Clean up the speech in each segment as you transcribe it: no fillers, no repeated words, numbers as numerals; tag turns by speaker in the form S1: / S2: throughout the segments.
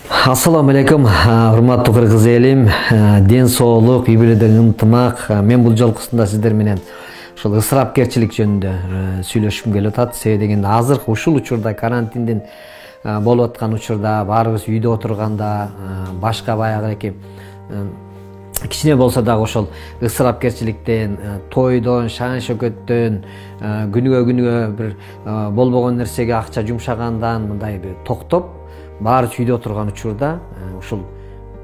S1: Assalamu алейкум, урматтуу кыргыз элим, ден соолук, үй бүлөдө ынтымак. Мен бул жолкусунда сиздер менен ушул ысырапкерчилик жөнүндө сүйлөшкүм келип атат. Себеби дегенде азыркы ушул учурда карантиндин болуп аткан учурда баарыбыз үйдө отурганда башка баягы кичине болсо дагы ошол ысырапкерчиликтен, тойдон, шаан шөкөттөн, күнүгө бир болбогон нерсеге акча жумшагандан мындай бир токтоп, баарыбыз үйдө отурган учурда ушул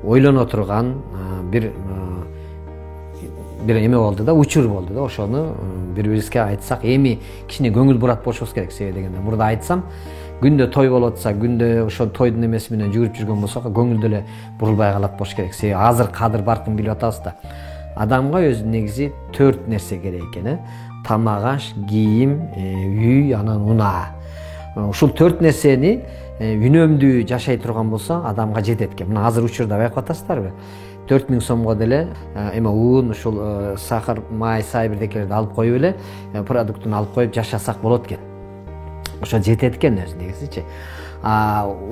S1: ойлоно турган бир эме болду да, учур болду да. Ошону бири-бирибизге айтсак, эми кичине көңүл бурат болушубуз керек. Себеби дегенде мурда айтсам, күндө той болуп атса, күндө ошол тойдун эмеси менен жүгүрүп жүргөн болсок, көңүл деле бурулбай калат болуш керек. Себеби азыр кадыр баркын билип атабыз да. Адамга өзү негизи 4 нерсе керек экен, тамак аш, кийим, үй, анан унаа. Ушул 4 нерсени үнөмдүү жашай турган болсо адамга жетет экен. Мына азыр учурда байкап атасыздарбы? 4000 сомго деле эме уун, ушул сахар, май, сай бирдекелерди алып коюп эле, продуктун алып коюп жашасак болот экен. Ошо жетет экен өзү негизичи.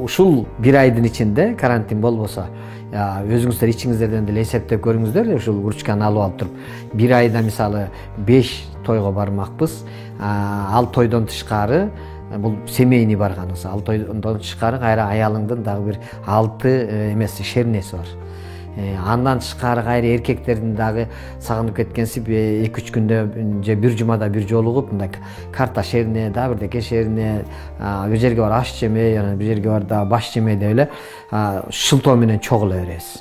S1: Ушул бир айдын ичинде карантин болбосо, өзүңүздөр ичиңиздерден деле эсептеп көрүңүздөр, ушул курчканы алып туруп, бир айда мисалы 5 тойго бармакпыз. Ал тойдон тышкары бул семейный барганыбыз. Ал тойдон тышкары кайра аялыңдын дагы бир 6 эмеси, шернеси бар. Андан тышкары кайра эркектердин дагы сагынып кеткенсип 2-3 күндө же бир жумада бир жолугуп, мындай карта шерине, дагы бирдеке шерине, бир жерге бар аш жемей, анан бир жерге бар да баш жемей деп эле шылтоо менен чогула беребиз.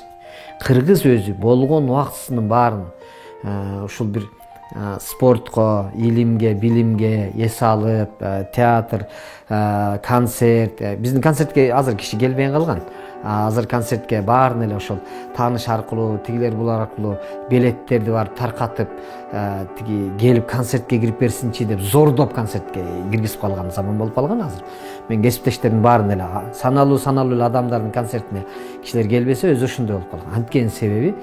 S1: Кыргыз өзү болгон убактысынын баарын ушул бир спортко, илимге, билимге, эс алып, театр, концерт. Биздин концертке азыр киши келбей калган. Азыр концертке баарын эле ошол тааныш аркылуу, тигилер булар аркылуу билеттерди бар таркатып, тиги келип концертке кирип берсинчи деп зордоп концертке киргизип калган заман болуп калган азыр. Мен кесиптештеримдин баарын эле саналуу эле адамдардын концертине кишилер келбесе өзү ошондой болуп калган. Анткени себеби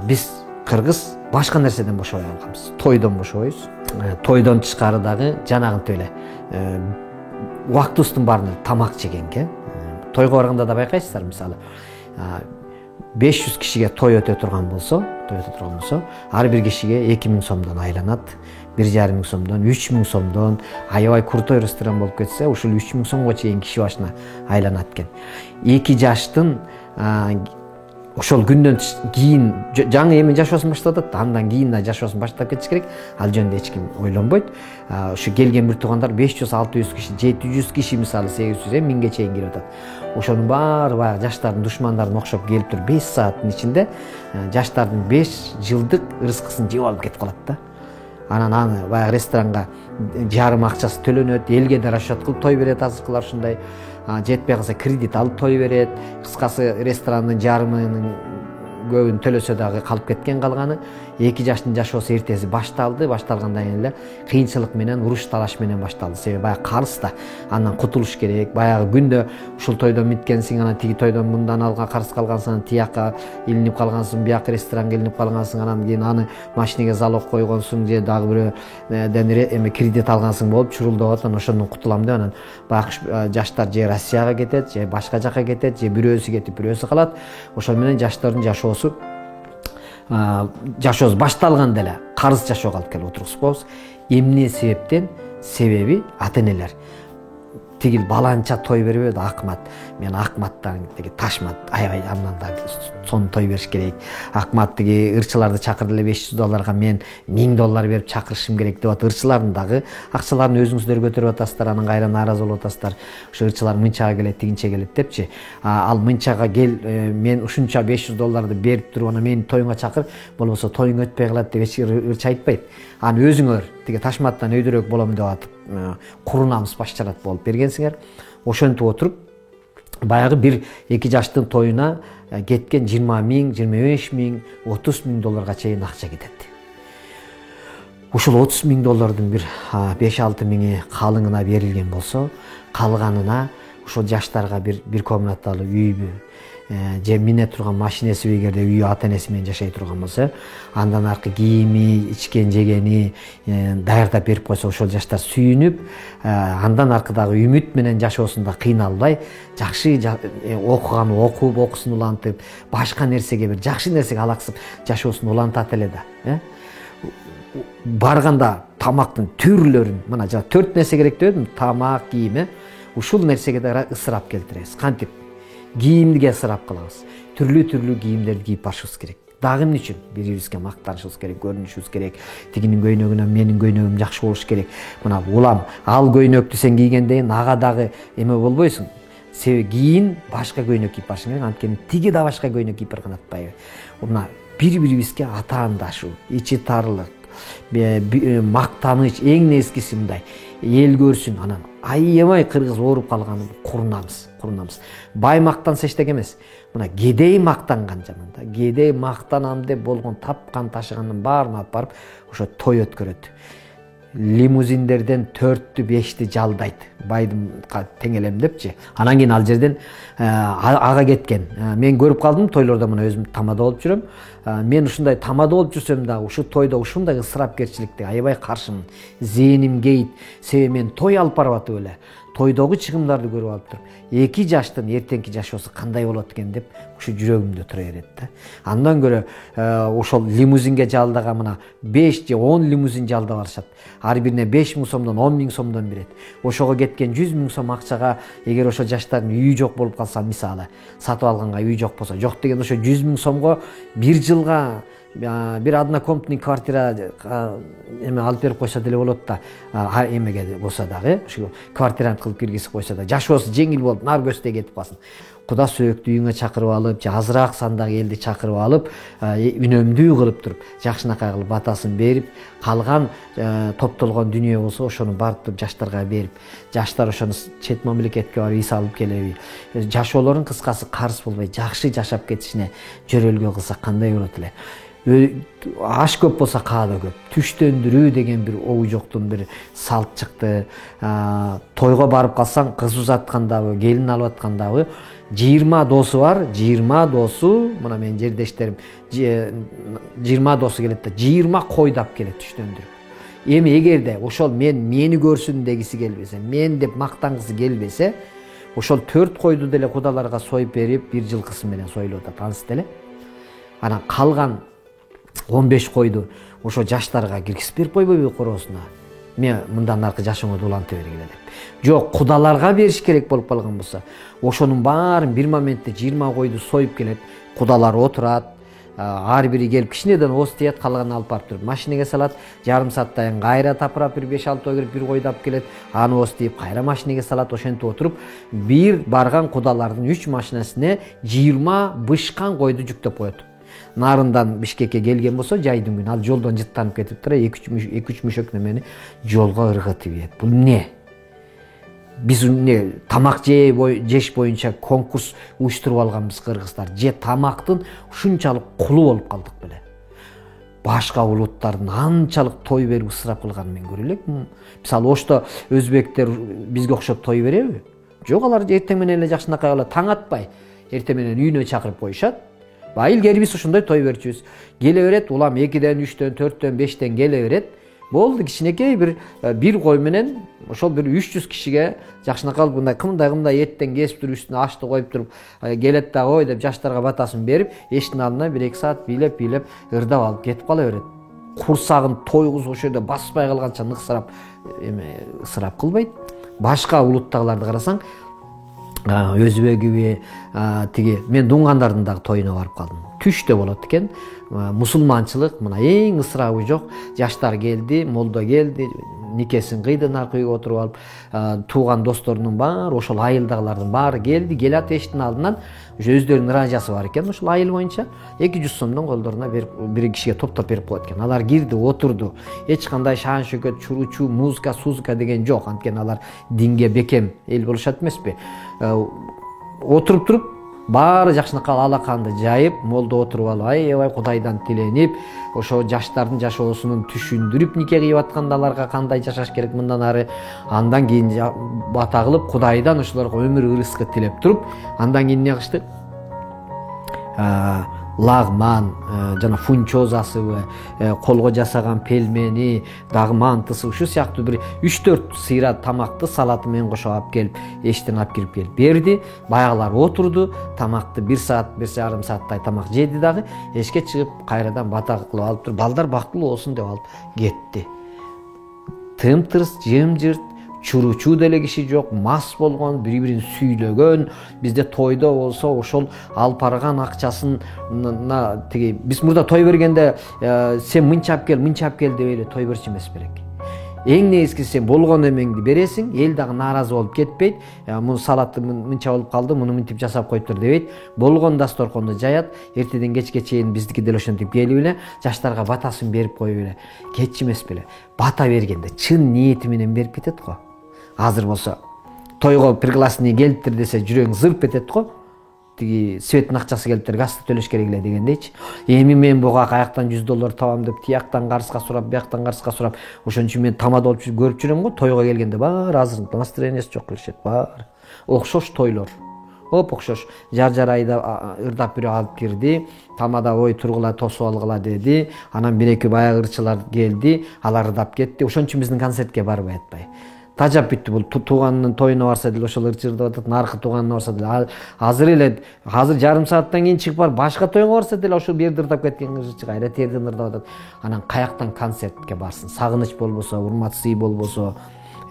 S1: биз кыргыз башка нерседен бошобой калганбыз. Тойдон бошобойбуз. Тойдон тышкары дагы жанагынтип эле убактыбыздын баарын тамак жегенге. Тойго барганда да байкайсыздар, мисалы 500 кишиге той өтө турган болсо, ар бир кишиге 2000 сомдон айланат, 1,5 сомдон, 3000 сомдон, аябай крутой ресторан болуп кетсе, ушул 3000 сомго чейин киши башына айланат экен. 2 жаштын ошол күндөн кийин жаңы эми жашоосун баштап атат, андан кийин да жашоосун баштап кетиш керек. Ал жөнүндө эч ким ойлонбойт. Ушу келген бир туугандар 500-600 киши, 700 киши мисалы 800, 1000ге чейин келип атат. Ошонун баары баягы жаштардын душмандарын окшоп келип туруп 5 сааттын ичинде жаштардын 5 жылдык ырыскысын жеп алып кетип калат да. Анан аны баягы ресторанга жарым акчасы төлөнөт, элге да расчет кылып той берет азыркылар ушундай. Жетпей калса кредит алып той берет. Кыскасы ресторандын жарымынын көбүн төлөсө дагы калып кеткен калганы. 2 жаштын жашоосу эртеси башталды. Башталгандан кийин эле кыйынчылык менен, уруш талаш менен башталды. Себеби баягы карыз да, андан кутулуш керек. Баягы күндө ушул тойдон биткенсиң, анан тиги тойдон мындан алга карыз калгансың, тияка илинип калгансың, бияка ресторанга илинип калгансың, анан кийин аны машинеге залог койгонсуң, же дагы бирөөдөн эми кредит алгансың болуп чурулдап атат. Ошондон кутулам деп анан баягы жаштар же Россияга кетет, же башка жака кетет, же бирөөсү кетип бирөөсү калат. Ошол менен жаштардын жашоосу башталганда эле карыз жашоого алып келип отургузуп коебуз. Эмне себептен? Себеби ата-энелер тигил баланча той бербейт, Акмат. Мен Акматтан тиги Ташмат аябай андан да сон той бериш керек. Акмат тиги ырчыларды чакырды эле $500, мен $1000 берип чакырышым керек деп атат. Ырчылардын дагы акчаларын өзүңүздөр көтөрүп атасыздар, анан кайра нааразы болуп атасыздар. Ошо ырчылар мынчага келет, тигинче келет депчи. Ал мынчага кел, мен ушунча $500 берип туруп, анан мени тоюңа чакыр, болбосо тоюң өтпөй калат деп эч ырчы айтпайт. Аны өзүңөр тиги Ташматтан өйдөрөөк болом деп атып, курунамыз башчарат болуп бергенсиңер. Ошентип отуруп баягы 1-2 жаштын тоюна кеткен 20 000, 25 000, $30,000 чейин акча кетет. Ушул $30,000 бир 5-6 миңи калыңына берилген болсо, калганына ошол жаштарга бир комнаталуу үйбү же мине турган машинеси эгерде үйү ата энеси менен жашай турган болсо, андан аркы кийими, ичкен жегени даярдап берип койсо, ошол жаштар сүйүнүп, андан аркы дагы үмүт менен жашоосунда кыйналбай, жакшы окуган окуп, окуусун улантып, башка нерсеге бир жакшы нерсеге алаксып жашоосун улантат эле да. Барганда тамактын түрлөрүн, мына жана 4 нерсе керек дедим, тамак, кийим, ушул нерсеге да ысырап келтиребиз. Кантип? Кийимге ысырап кылабыз. Түрлүү кийимдерди кийип барышыбыз керек. Дагы эмне үчүн? Бирибизге мактанышыбыз керек, көрүнүшүбүз керек. Тигинин көйнөгүнөн менин көйнөгүм жакшы болуш керек. Мына улам, ал көйнөктү сен кийгенден ага дагы эме болбойсуң. Себеби кийин башка көйнөк кийип барышың керек, анткени тиги да башка көйнөк кийип барган атпайбы. Мына бири-бирибизге атаандашуу, ичи тарылык, мактаныч, эң нескиси мындай эл көрсүн, анан аябай кыргыз ооруп калганын курунабыз. Бай мактанса эчтеке эмес. Мына кедей мактанган жаманда, кедей мактанам деп болгон тапкан ташыганын баарын алып барып ошо той өткөрөт. Лимузиндерден 4-тү 5-ти жалдайт. Байдымга теңелем депчи. Анан кийин ал жерден ага кеткен. Мен көрүп калдым тойлордо, мына өзүм тамада болуп жүрөм. Мен ушундай тамада болуп жүрсөм да, ушу тойдо ушундай ысырапкерчиликке аябай каршымын. Зээним кейит. Себеби мен той алып барып атып эле тойдогу чыгымдарды көрүп алып туруп, 2 жаштын эртеңки жашоосу кандай болот экен деп ушу жүрөгүмдө тура берет да. Андан көрө ошол лимузинге жалдаган мына 5 же 10 лимузин жалдап алышат. Ар бирине 5 000 сомдон 10 000 сомдон берет. Ошого кеткен 100 000 сом акчага эгер ошо жаштардын үйү жок болуп калса, мисалы, сатып алганга үйү жок болсо, жок деген ошо 100 000 сомго бир жылга бир однокомнатный квартира эме алып берип койсо деле болот да, эмеге болсо дагы, ушу квартирант кылып киргизип койсо да, жашоосу жеңил болуп, нар көздөй кетип калсын. Куда сөөктү үйүңө чакырып алып, же азыраак сандагы элди чакырып алып, үнөмдүү кылып туруп, жакшынакай кылып батасын берип, калган топтолгон дүнүйө болсо ошону барып жаштарга берип, жаштар ошону чет мамлекетке барып үй салып келеби, жашоолорун кыскасы карыз болбой жакшы жашап кетишине жөрөлгө кылса кандай болот эле. Аш көп болса каада көп. Түштөндүрүү деген бир ой жоктун бир салт чыкты. Тойго барып калсаң, кыз узаткандабы, келин алып аткандабы 20 досу бар, 20 досу, мына менин жердештерим 20 досу келет да, 20 койдап келет түштөндүрүп. Эми эгерде ошол мени көрсүн дегиси келбесе, мен деп мактангысы келбесе, ошол 4 койду деле кудаларга союп берип, бир жылкысы менен союлуп атат, анысы деле. Анан калган 15 койду ошо жаштарга киргизип берип койбойбу короосуна? Мен мындан аркы жашооңду уланта бергиле деп. Жок, кудаларга бериш керек болуп калган болсо, ошонун баарын бир моментте 20 койду союп келет, кудалар отурат, ар бири келип кичинеден ооз тиет, калганын алып барып туруп машинеге салат, жарым сааттан кайра тапырап бир 5-6 той кирип бир койду алып келет, аны ооз тийип кайра машинеге салат, ошентип отуруп бир барган кудалардын 3 машинасына 20 бышкан койду жүктөп коет. Нарындан Бишкекке келген болсо, жайдын күнү ал жолдон жыттанып кетип тура 2-3 мүшөк немени жолго ыргытып ийет. Бул эмне? Биз эмне тамак жеш боюнча конкурс уюштуруп алганбыз кыргыздар. Же тамактын ушунчалык кулу болуп калдык беле. Башка улуттардын анчалык той берип ысырап кылганын мен көрө элекмин. Мисалы, Ошто өзбектер бизге окшоп той береби? Жок, алар эртең менен эле жакшынакай кылат, таң атпай эртең менен үйүнө чакырып коюшат. Илгери биз ушундай той берчүбүз. Келе берет, улам 2-ден, 3-төн, 4-төн, 5-тен келе берет. Болду, кичинекей бир кой менен ошол бир 300 кишиге жакшынакай мындай кымдай эттен кесип туруп, үстүнө ашты коюп туруп, келет да ой деп жаштарга батасын берип, эшиктин алдына 1-2 саат бийлеп ырдап алып кетип кала берет. Курсагын тойгуз ошол жерде баспай калганча ысырап кылбайт. Башка улуттагыларды карасаң, өзбөгүбү, тиги мен дуңгандардын дагы тоюна барып калдым. Түштө болот экен. Мусулманчылык мына эң ысырабы жок. Жаштар келди, молдо келди, никесин кыйды, наркы үйгө отуруп алып, тууган досторунун баары, ошол айылдагылардын баары келди, келат эшиктин алдынан, ошо өздөрүнүн ражасы бар экен, ошол айыл боюнча 200 сомдон колдоруна берип, бир кишиге топтоп берип коет экен. Алар кирди, отурду. Эч кандай шаан шөкөт, чуручу, музыка, сузыка деген жок. Анткени алар динге бекем эл болушат эмеспи? Отуруп туруп баары жакшынакай алаканды жайып, молдо отуруп алып, аябай Кудайдан тиленип, ошо жаштардын жашоосунун түшүндүрүп нике кыйып атканда аларга кандай жашаш керек мындан ары, андан кийин бата кылып Кудайдан ошолорго өмүр ырыскы тилеп туруп, андан кийин эмне кылышты? Лагман, жана фунчозасыбы, колго жасаган пельмени, дагы мантысы, ушу сыяктуу бир 3-4 сыйра тамакты салаты менен кошо алып келип, эштен алып кирип келип берди. Баягылар отурду, тамакты 1 саат, 1,5 сааттай тамак жеди дагы, эшикке чыгып кайрадан бата кылып алып туруп, балдар бактылуу болсун деп алып кетти. Тымтырс, жымжырт, чуручу деле киши жок, мас болгон, бири-бирин сүйлөгөн. Бизде тойдо болсо ошол алып барган акчасына тиги биз мурда той бергенде сен мынча алып кел деп эле той берчү эмес белек. Эң негизгиси сен болгон эмеңди бересиң, эл дагы нааразы болуп кетпейт. Муну салатты мынча болуп калды, муну мынтип жасап коюптур дебейт. Болгон дасторконду жаят, эртеден кечке чейин биздики деле ошентип келип эле жаштарга батасын берип коюп эле кетчү эмес беле. Бата бергенде чын ниети менен берип кетет го. Азыр болсо тойго пригласение келиптир десе жүрөң зырп этет го. Тиги светтин акчасы келиптир, газды төлөш керек эле дегендейчи. Эми мен буга каяктан $100 табам деп тияктан карызга сурап, бияктан карызга сурап, ошон үчүн мен тамада болуп көрүп жүрөм го. Тойго келгенде баары азыр настроениясы жок келишет, баары. Окшош тойлор. Окшош. Жар айда ырдап бирөө алып кирди. Тамада ой тургула, тосуп алгыла деди. Анан 1-2 баягы ырчылар келди, алар ырдап кетти. Ошон үчүн биздин концертке барбай атпай. Тажап бүттү бул тууганынын тоюна барса деле ошол ырчырдап атат, наркы тууганына барса деле. Азыр жарым сааттан кийин чыгып барып башка тойго барса деле ошол жерде ырдап кеткен ырчы кайра терден ырдап атат. Анан каяктан концертке барсын? Сагыныч болбосо, урмат-сый болбосо,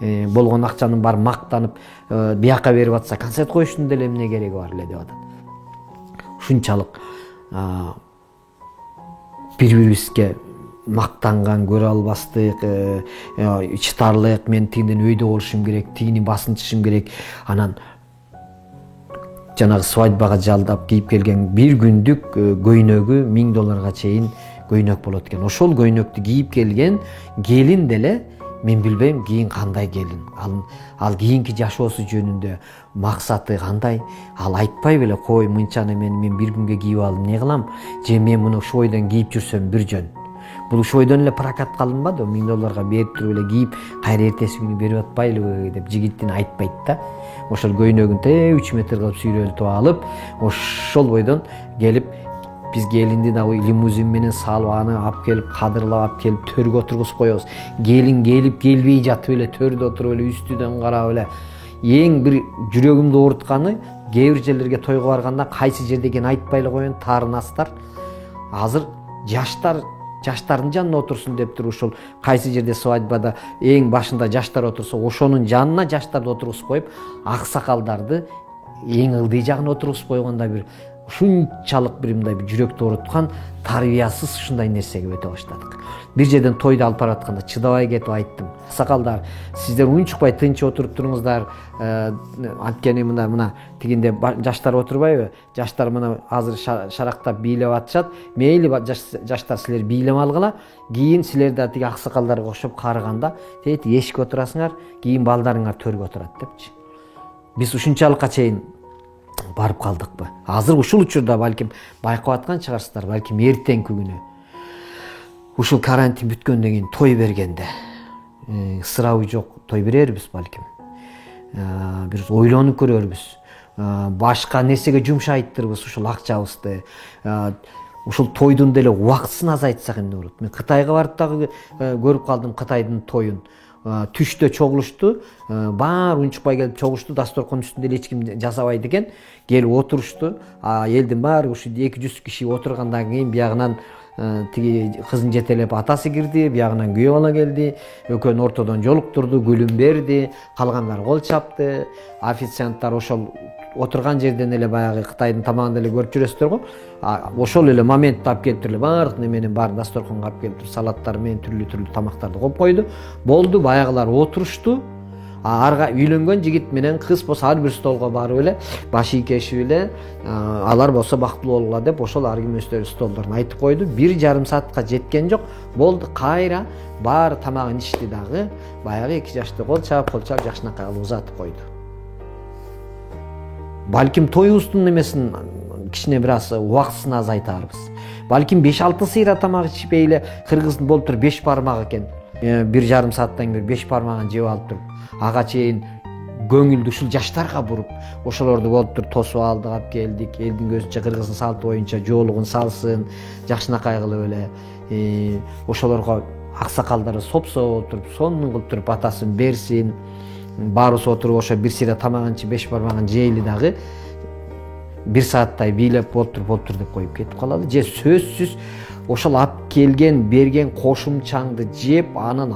S1: болгон акчанын баары мактанып бияка берип атса, концерт коюштун деле эмне кереги бар эле деп атат. Ушунчалык бири-бирибизге мактанган көрө албастык, чытарлык, мен тигинден өйдө болушум керек, тигини басынчышым керек. Анан жанагы свадьбага жалдап кийип келген бир күндүк көйнөгү $1000 чейин көйнөк болот экен. Ошол көйнөктү кийип келген келин деле мен билбейм кийин кандай келин. Ал кийинки жашоосу жөнүндө максаты кандай? Ал айтпай беле, кой мынчаны мен бир күнгө кийип алдым, не кылам? Же мен муну ушу бойдон кийип жүрсөм бир жөн. Бул ушу бойдон эле прокатка алынбады, $1000 берип туруп эле кийип, кайра эртеси күнү берип атпайлыбы деп жигиттин айтпайт да. Ошол көйнөгүн 3 метр кылып сүйрөлтүп алып, ошол бойдон келип биз келинди дагы лимузин менен салып аны алып келип кадырлап алып келип төргө отургузуп коебуз. Келин келип келбей жатып эле төрдө отуруп эле үстүдөн карап эле. Эң бир жүрөгүмдү оорутканы, кээ бир жерлерге тойго барганда кайсы жерде экенин айтпай эле коеюн, таарынасыздар. Азыр жаштардын жанына отурсун деп туруп ушул кайсы жерде свадьбада эң башында жаштар отурса, ошонун жанына жаштарды отургузуп коюп, аксакалдарды эң ылдый жагына отургузуп койгондо бир ушунчалык бир мындай жүрөктү ооруткан тарбиясыз ушундай нерсеге өтө баштадык. Бир жерден тойду алып баратканда чыдабай кетип айттым: "Аксакалдар, сиздер унчукпай тынч отуруп туруңуздар. Анткени мына тигинде жаштар отурбайбы? Жаштар мына азыр шарактап бийлеп атышат. Мейли жаштар силер бийлеп алгыла. Кийин силер да тиги аксакалдарга окшоп карыганда тети эшикке отурасыңар, кийин балдарыңар төргө отурат" депчи. Биз ушунчалыкка чейин барып калдыкпы? Азыр ушул учурда балким байкап аткан чыгарсыздар, балким эртеңки күнү ушул карантин бүткөндөн кийин той бергенде сырабы жок той берербиз балким. Бир ойлонуп көрөрбүз. Башка нерсеге жумшайттырбыз ушул акчабызды. Ушул тойдун деле убактысын азайтсак эмне болот? Мен Кытайга барып дагы көрүп калдым Кытайдын тоюн. Түштө чогулушту, баары унчукпай келип чогулушту, дасторконун үстүндө эч ким жасабайт экен. Келип отурушту. Элдин баары ушу 200 киши отургандан кийин биягынан тиги кызын жетелеп атасы кирди, биягынан күйөө бала келди, экөөнү ортодон жолуктурду, гүлүн берди, калгандар кол чапты. Официанттар ошол отурган жерден эле баягы Кытайдын тамагын эле көрүп жүрөсүздөр го. Ошол эле моментте алып келип туруп баардык неменин баарын дасторконго алып келип туруп салаттар менен түрлүү тамактарды коюп койду. Болду, баягылар отурушту. Арга үйлөнгөн жигит менен кыз болсо ар бир столго барып эле баш ийкешип эле алар болсо бактылуу болгула деп ошол ар ким өздөрү столдорун айтып койду. 1,5 саатка жеткен жок. Болду, кайра баары тамагын ичти дагы. Баягы 2 жашты кол чап жакшынакай кылып узатып койду. Балким тоюбуздун немесин кичине бир аз убактысын азайтарбыз. Балким 5-6 сыйра тамак ичпей эле кыргыздын болуп туруп 5 бармак экен. 1,5 сааттан бери 5 бармагын жеп алып туруп, ага чейин көңүлдү ушул жаштарга буруп, ошолорду болуп туруп тосуп алдык, алып келдик. Элдин көзүнчө кыргыздын салты боюнча жоолугун салсын, жакшынакай кылып эле ошолорго аксакалдары сопсо отуруп, сонун кылып туруп атасын берсин. Баарыбыз отуруп ошо бир сыйра тамагын ичип 5 бармагын жейли дагы 1 сааттай бийлеп болуптур деп коюп кетип калалы. Же сөзсүз ошол алып келген, берген кошумчаңды жеп, анын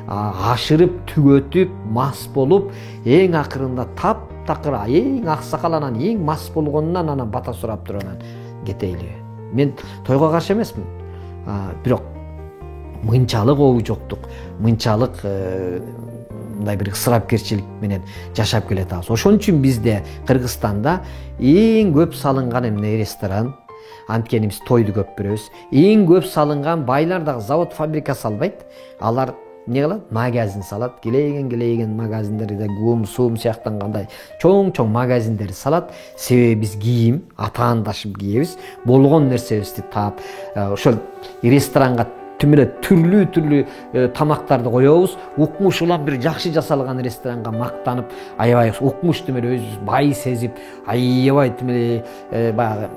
S1: ашырып, түгөтүп, мас болуп, эң акырында таптакыр, эң аксакал анан эң мас болгонунан анан бата сурап туруп анан кетейли. Мен тойго каршы эмесмин. Бирок мынчалык обужоктук, мынчалык мындай бир ысырапкерчилик менен жашап келатабыз. Ошон үчүн бизде Кыргызстанда эң көп салынган эмне ресторан, анткени биз тойду көп беребиз. Эң көп салынган байлар дагы завод, фабрика салбайт. Алар эмне кылат? Магазин салат. Келейген магазиндерде гум, сум сыяктангандай чоң магазиндер салат. Себеби биз кийим, атаандашып кийебиз. Болгон нерсебизди таап, ошол ресторанга түрлүү тамактарды коебуз. Укмуш улам бир жакшы жасалган ресторанга мактанып, аябай укмуш түмөлө өзүбүз бай сезип, аябай түмөлө баягы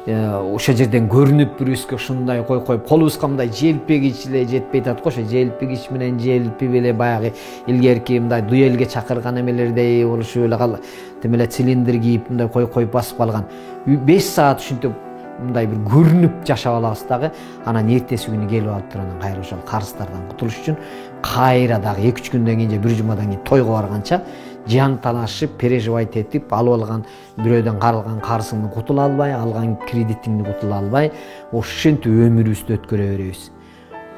S1: ошол жерден көрүнүп бирибизге ушундай коюп колубузга мындай желпегич эле жетпей атат го. Ошо желпегич менен желпип эле баягы илгерки мындай дуэлге чакырган эмелердей болушуп эле тимеле цилиндр кийип мындай коюп басып калган. 5 саат ушинтип мындай бир көрүнүп жашап алабыз дагы. Анан эртеси күнү келип алып туруп анан кайра ошол карыздардан кутулуш үчүн кайра дагы 2-3 күндөн кийин же 1 жумадан кийин тойго барганча жанталашып, переживать этип, алып алган бирөөдөн каралган карызыңды кутула албай, алган кредитиңди кутула албай, ошентип өмүрүбүздү өткөрө беребиз.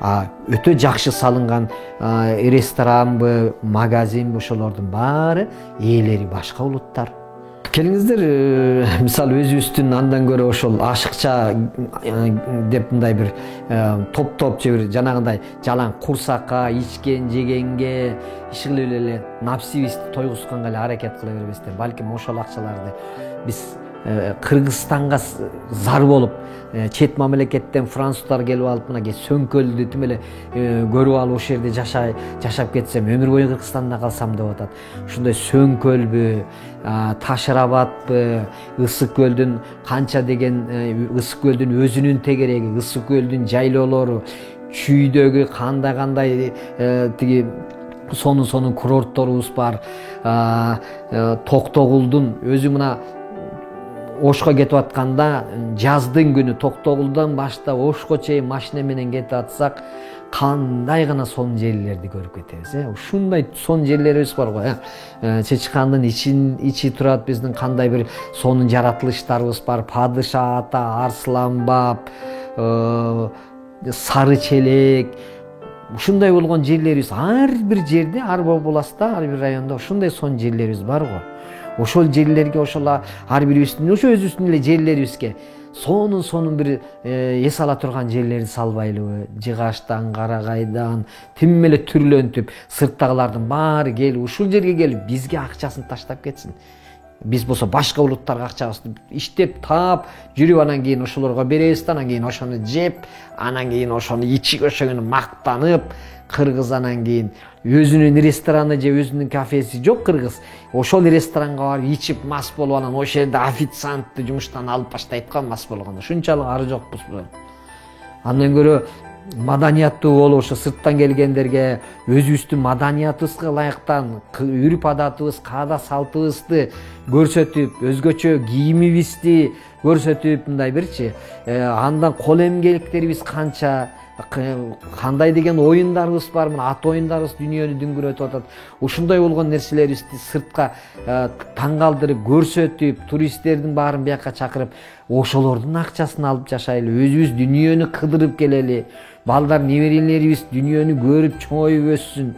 S1: Өтө жакшы салынган ресторанбы, магазинби, ошолордун баары ээлери башка улуттар. Келиңиздер, мисалы өзүбүздүн андан көрө ошол ашыкча деп мындай бир топ же бир жанагындай жалаң курсакка, ичкен, жегенге ишкилип эле напсибизди тойгузганга эле аракет кыла бербестен, балким ошол акчаларды биз Кыргызстанга зар болуп, чет мамлекеттен француздар келип алып мына сөңкөлдү тим эле көрүп алып ошол жерде жашап кетсем, өмүр бою Кыргызстанда калсам деп атат. Ушундай сөңкөлбү, Ташырабадпы, Ысык көлдүн канча деген Ысык көлдүн өзүнүн тегереги, Ысык көлдүн жайлоолору, чүйдөгү кандай тиги сонун курортторубуз бар. Токтогулдун өзү мына Ошко кетип атканда жаздын күнү Токтогулдан баштап Ошко чейин машина менен кетип атсак, кандай гана сонун жерлерди көрүп кетебиз. Ушундай сонун жерлерибиз бар го. Чечкандын ичи турат, биздин кандай бир сонун жаратылыштарыбыз бар. Падыша ата, Арсланбап, Сары Челек. Ушундай болгон жерлерибиз ар бир жерде, ар областта, ар бир райондо ушундай сонун жерлерибиз бар го. Ошол жерлерге, ошол ар бирибиздин, ошо өзүбүздүн эле жерлерибизге сонун бир эс ала турган жерлерди салбайлыбы? Жыгаштан, Карагайдан, тим эле түрлөнтүп, сырттагылардын баары келип, ушул жерге келип, бизге акчасын таштап кетсин. Биз болсо башка улуттарга акчабызды иштеп таап, жүрүп анан кийин ошолорго беребиз, анан кийин ошону жеп, анан кийин ошону ичип, ошону мактанып, кыргыз анан кийин өзүнүн рестораны же өзүнүн кафеси жок кыргыз. Ошол ресторанга барып ичип мас болуп анан ошол жерде официантты жумуштан алып баштайт го мас болгондо. Ушунчалык ары жокпуз бул. Андан көрө маданияттуу болуп, ошо сырттан келгендерге өзүбүздүн маданиятыбызга ылайыктан үрүп адатыбыз, каада салтыбызды көрсөтүп, өзгөчө кийимибизди көрсөтүп, мындай бирчи, андан кол эмгектерибиз канча, кандай деген оюндарыбыз бар, мына ат оюндарыбыз дүйнөнү дүңгүрөтүп атат. Ушундай болгон нерселерибизди сыртка таң калтырып көрсөтүп, туристтердин баарын бияка чакырып, ошолордун акчасын алып жашайлы, өзүбүз дүйнөнү кыдырып келели, балдар, неберелерибиз дүйнөнү көрүп чоңоюп өссүн.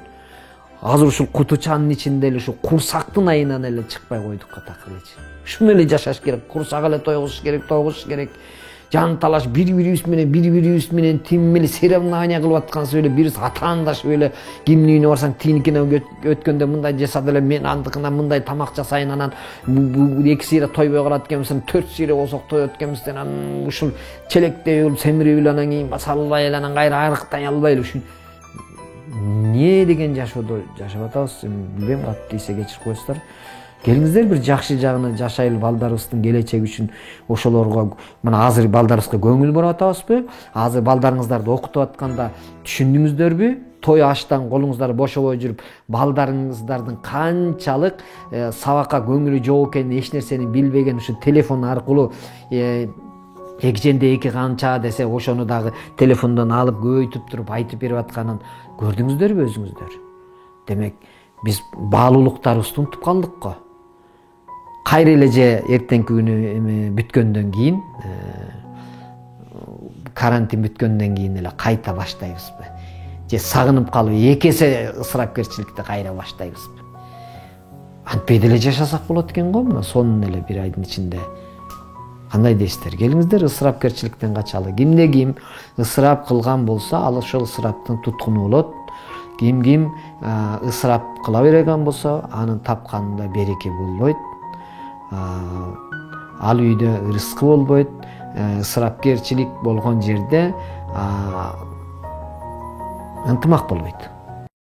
S1: Азыр ушул кутучанын ичинде эле ушу курсактын айынан эле чыкпай койдук атакырчы. Ушуну эле жашаш керек, курсак эле тойгуш керек. жанталаш бири-бирибиз менен тим эле соревнование кылып аткансыз эле бирибиз атаандашып эле кимдин үйүнө барсаң тиникине өткөндө мындай жасады эле мен андыкына мындай тамак жасайын анан бул 2 сыйра тойбой калат экенбиз 4 сыйра болсок тоет экенбиз анан ушул челектей семирип эле анан кийин салбай эле анан кайра арыктай албай эле ушул эмне деген жашоодо жашап атабыз билбейм катты эсе кечирип коесуздар. Келиңиздер бир жакшы жагына жашайлы балдарыбыздын келечеги үчүн ошолорго мына азыр балдарыбызга көңүл буруп атабызбы? Азыр балдарыңыздарды окутуп атканда түшүндүңүздөрбү? Той аштан колуңуздар бошобой жүрүп балдарыңыздардын канчалык сабакка көңүлү жок экенин, эч нерсени билбеген ушу телефон аркылуу экженде эки канча десе ошону дагы телефондон алып көбөйтүп туруп айтып берип атканын көрдүңүздөрбү өзүңүздөр? Демек биз баалуулуктарыбызды унутуп калдык го. Кайра эле же эртеңки күнү бүткөндөн кийин карантин бүткөндөн кийин эле кайта баштайбызбы? Же сагынып калып эки эсе ысырапкерчиликти кайра баштайбызбы? Антпей деле жашасак болот экен го мына сонун эле бир айдын ичинде. Кандай дейсиздер? Келиңиздер ысырапкерчиликтен качалы. Кимде ким ысырап кылган болсо, ал ошол ысыраптын туткуну болот. Ким ысырап кыла берген болсо, анын тапканында береке болбойт. Ал үйдө ырыскы болбойт. Ысырапкерчилик болгон жерде ынтымак болбойт.